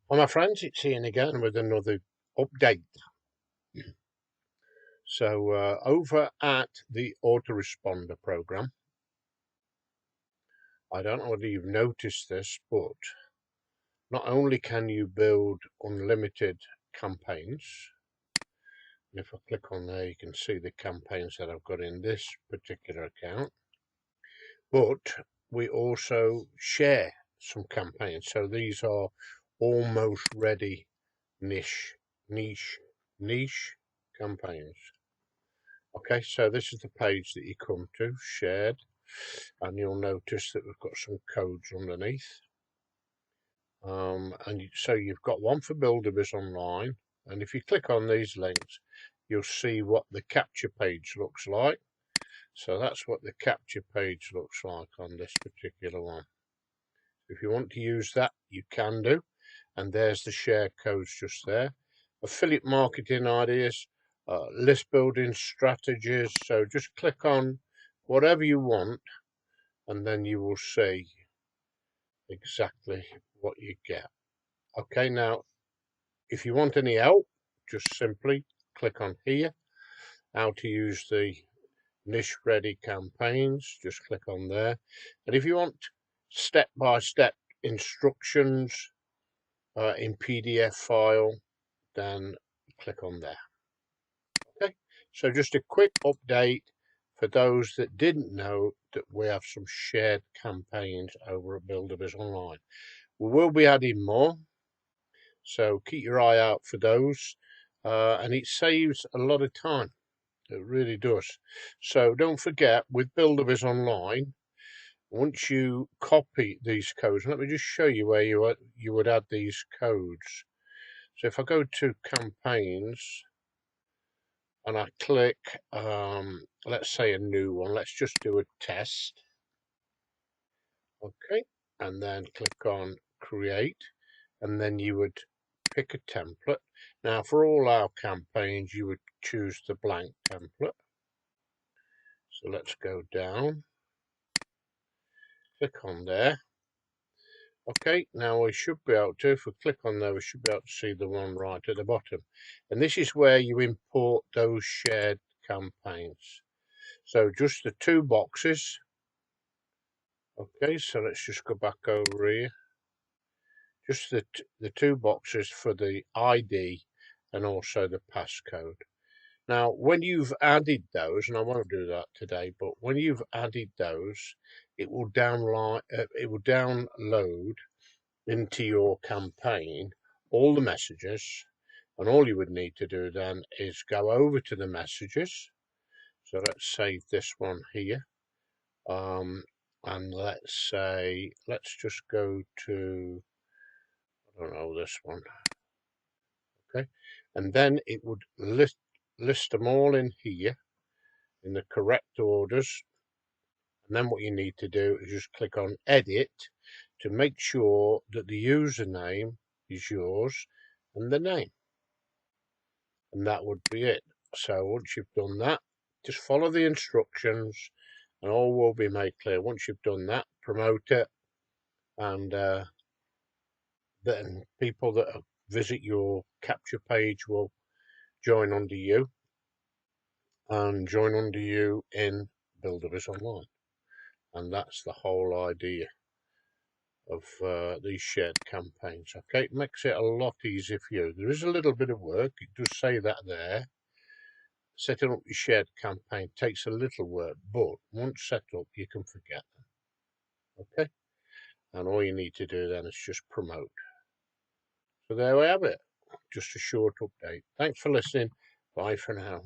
Well, my friends, it's Ian again with another update. So over at the autoresponder program, I don't know whether you've noticed this, but not only can you build unlimited campaigns, and if I click on there, you can see the campaigns that I've got in this particular account, but we also share some campaigns. So these are almost ready niche campaigns. Okay, so this is the page that you come to, shared, and you'll notice that we've got some codes underneath. So you've got one for Buildabizonline, and if you click on these links, you'll see what the capture page looks like. So that's what the capture page looks like on this particular one. If you want to use that, you can do, and there's the share codes just there. Affiliate marketing ideas, list building strategies. So just click on whatever you want, and then you will see exactly what you get. Okay, now if you want any help, just simply click on here, how to use the niche ready campaigns, just click on there. And if you want step-by-step instructions in PDF file, then click on there. Okay, so just a quick update for those that didn't know that we have some shared campaigns over at Buildabizonline. We will be adding more, so keep your eye out for those, and it saves a lot of time. It really does. So don't forget, with Buildabizonline, once you copy these codes, let me just show you where you would add these codes. So if I go to campaigns and I click, let's say a new one, let's just do a test. Okay, and then click on create, and then you would pick a template. Now for all our campaigns, you would choose the blank template. So let's go down, click on there. Okay, now we should be able to, if we click on there, we should be able to see the one right at the bottom. And this is where you import those shared campaigns. So just the two boxes. Okay, so let's just go back over here. Just the two boxes for the ID and also the passcode. Now, when you've added those, and I won't do that today, but when you've added those, it will download into your campaign all the messages, and all you would need to do then is go over to the messages. So let's save this one here, and let's just go to, I don't know, this one. Okay, and then it would list them all in here in the correct orders, and then what you need to do is just click on edit to make sure that the username is yours and the name, and that would be it. So once you've done that, just follow the instructions and all will be made clear. Once you've done that, promote it, and then people that visit your capture page will join under you in Buildabizonline. And that's the whole idea of these shared campaigns. Okay, it makes it a lot easier for you. There is a little bit of work, it does say that there. Setting up your shared campaign takes a little work, but once set up, you can forget them. Okay, and all you need to do then is just promote. So there we have it, just a short update. Thanks for listening. Bye for now.